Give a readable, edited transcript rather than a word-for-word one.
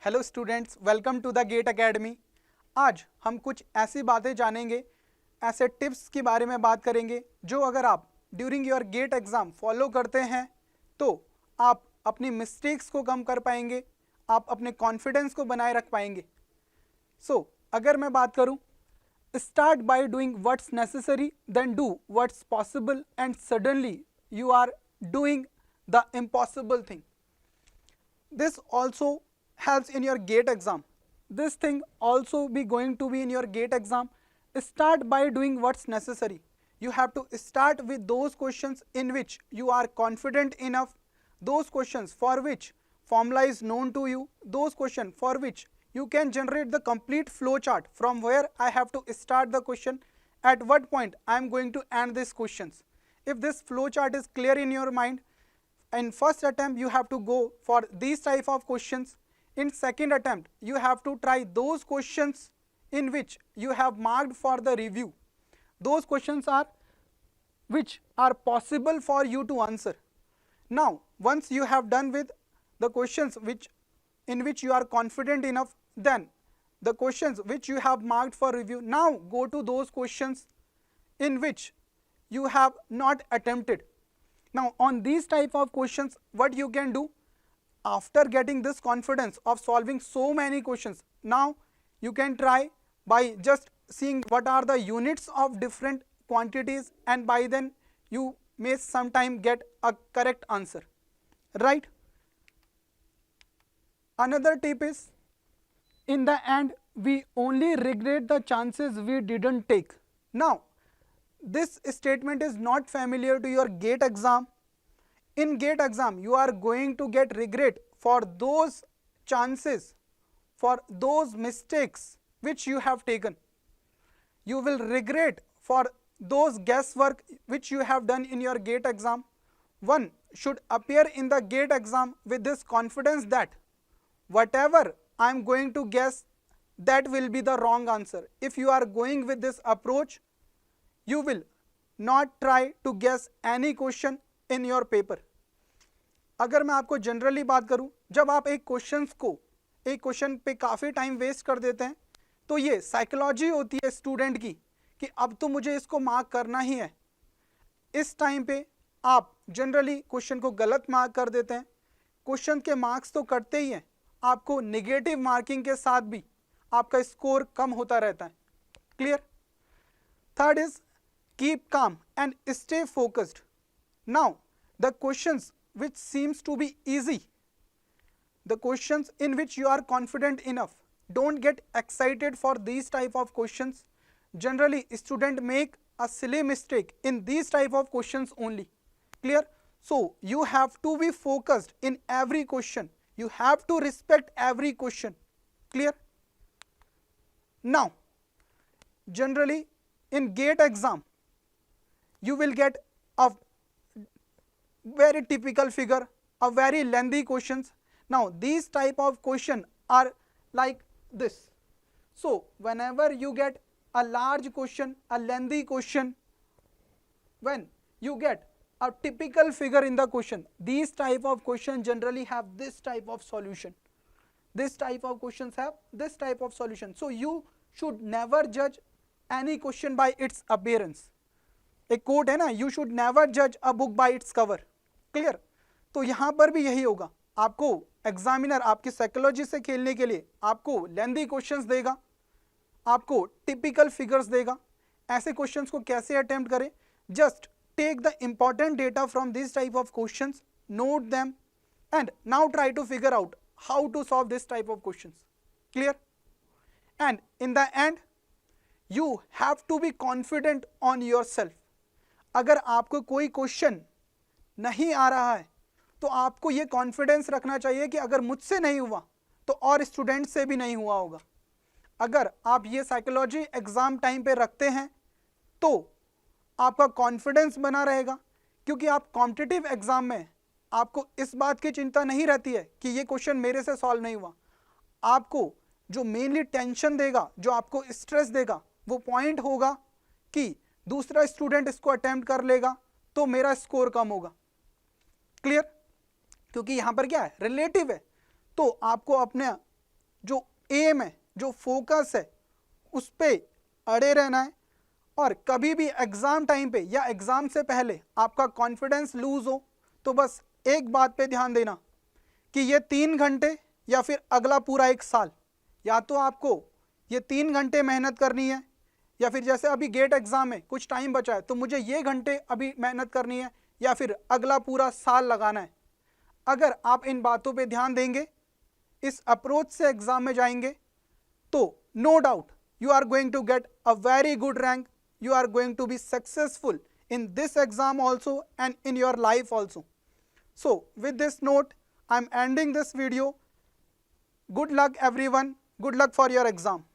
Hello students, welcome to the GATE academy. आज हम कुछ ऐसी बातें जानेंगे, ऐसे टिप्स के बारे में बात करेंगे जो अगर आप during your GATE exam follow करते हैं तो आप अपनी मिस्टेक्स को कम कर पाएंगे, आप अपने कॉन्फिडेंस को बनाए रख पाएंगे। अगर मैं बात करूं, start by doing what's necessary, then do what's possible and suddenly you are doing the impossible thing. This also helps in your GATE exam. This thing also be going to be in your GATE exam. Start by doing what's necessary. You have to start with those questions in which you are confident enough, those questions for which formula is known to you, those questions for which you can generate the complete flow chart from where I have to start the question, at what point I am going to end these questions. If this flow chart is clear in your mind, in first attempt you have to go for these type of questions. In second attempt you have to try those questions in which you have marked for the review. Those questions are which are possible for you to answer. Now once you have done with the questions in which you are confident enough, then the questions which you have marked for review, now go to those questions in which you have not attempted. Now on these type of questions, what you can do after getting this confidence of solving so many questions, now you can try by just seeing what are the units of different quantities, and by then you may sometime get a correct answer, right? Another tip is, in the end we only regret the chances we didn't take. Now this statement is not familiar to your GATE exam. In GATE exam you are going to get regret for those chances, for those mistakes which you have taken. You will regret for those guesswork which you have done in your GATE exam. One should appear in the GATE exam with this confidence that whatever I am going to guess, that will be the wrong answer. If you are going with this approach, you will not try to guess any question in your paper. अगर मैं आपको generally बात करूं, जब आप एक question पे काफ़ी टाइम वेस्ट कर देते हैं, तो ये साइकोलॉजी होती है स्टूडेंट की कि अब तो मुझे इसको मार्क करना ही है। इस टाइम पे आप जनरली क्वेश्चन को गलत मार्क कर देते हैं। क्वेश्चन के मार्क्स तो कटते ही हैं, आपको नेगेटिव मार्किंग के साथ भी आपका स्कोर कम होता रहता है। Clear? Third is keep calm and stay focused. Now the questions which seems to be easy, the questions in which you are confident enough, don't get excited for these type of questions. Generally student make a silly mistake in these type of questions only. Clear? So you have to be focused in every question, you have to respect every question. Clear? Now generally in GATE exam you will get a very typical figure, a very lengthy questions. Now these type of question are like this. So whenever you get a large question, a lengthy question, when you get a typical figure in the question, these type of question generally have this type of solution. This type of questions have this type of solution. So you should never judge any question by its appearance. एक coat है ना, you should never जज a book by its cover. Clear? तो यहाँ पर भी यही होगा, आपको एग्जामिनर आपकी साइकोलॉजी से खेलने के लिए आपको लेंथी क्वेश्चंस देगा, आपको टिपिकल फिगर्स देगा। ऐसे क्वेश्चंस को कैसे अटेम्प्ट करें? Just take the important data from this type of questions, note them and now try to figure out how to solve this type of questions. Clear? And in the end you have to be confident on yourself. अगर आपको कोई question नहीं आ रहा है तो आपको ये confidence रखना चाहिए कि अगर मुझसे नहीं हुआ तो और स्टूडेंट से भी नहीं हुआ होगा। अगर आप ये साइकोलॉजी एग्जाम टाइम पे रखते हैं तो आपका कॉन्फिडेंस बना रहेगा, क्योंकि आप कॉम्पिटिटिव एग्जाम में आपको इस बात की चिंता नहीं रहती है कि ये क्वेश्चन मेरे से सॉल्व नहीं हुआ। आपको जो मेनली टेंशन देगा, जो आपको स्ट्रेस देगा, वो पॉइंट होगा कि दूसरा स्टूडेंट इसको अटेम्प्ट कर लेगा तो मेरा स्कोर कम होगा। क्लियर? क्योंकि यहां पर क्या है, रिलेटिव है। तो आपको अपने जो एम है, जो फोकस है, उस पे अड़े रहना है। और कभी भी एग्ज़ाम टाइम पे या एग्ज़ाम से पहले आपका कॉन्फिडेंस लूज़ हो तो बस एक बात पे ध्यान देना कि ये 3 घंटे या फिर अगला पूरा 1 साल, या तो आपको ये 3 घंटे मेहनत करनी है, या फिर जैसे अभी गेट एग्ज़ाम है, कुछ टाइम बचा है तो मुझे ये घंटे अभी मेहनत करनी है, या फिर अगला पूरा साल लगाना है। अगर आप इन बातों पे ध्यान देंगे, इस अप्रोच से एग्ज़ाम में जाएंगे, तो no doubt you are going to get a very good rank, you are going to be successful in this exam also and in your life also. So with this note, I am ending this video. Good luck everyone, good luck for your exam.